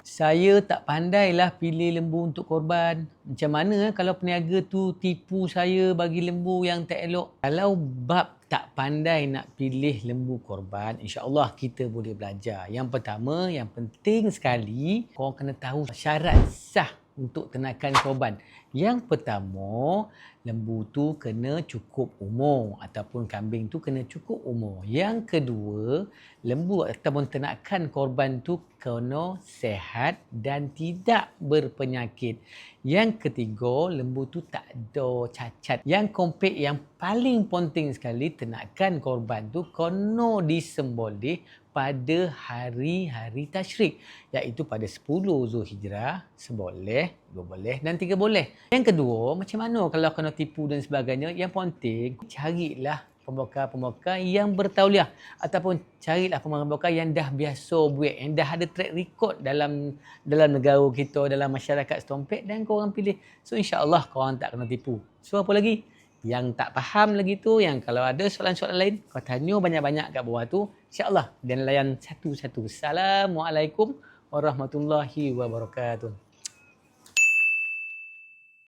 Saya tak pandailah pilih lembu untuk korban. Macam mana kalau peniaga tu tipu saya bagi lembu yang tak elok? Kalau bab tak pandai nak pilih lembu korban, insya-Allah kita boleh belajar. Yang pertama, yang penting sekali, korang kena tahu syarat sah untuk ternakan korban. Yang pertama, lembu tu kena cukup umur ataupun kambing tu kena cukup umur. Yang kedua, lembu ataupun ternakan korban tu kena sehat dan tidak berpenyakit. Yang ketiga, lembu tu tak ada cacat. Yang keempat, yang paling penting sekali, ternakan korban tu kena disembelih pada hari-hari tasyrik, iaitu pada 10 Zulhijrah, seboleh, 2 boleh dan 3 boleh. Yang kedua, macam mana kalau kena tipu dan sebagainya? Yang penting, carilah pembakar-pembakar yang bertauliah ataupun carilah pembakar yang dah biasa buat, yang dah ada track record dalam negara kita, dalam masyarakat setempat, dan korang pilih. So insya-Allah korang tak kena tipu. So apa lagi? Yang tak faham lagi tu, yang kalau ada soalan-soalan lain, kau tanya banyak-banyak kat bawah tu, insya-Allah dan layan satu-satu. Assalamualaikum warahmatullahi wabarakatuh.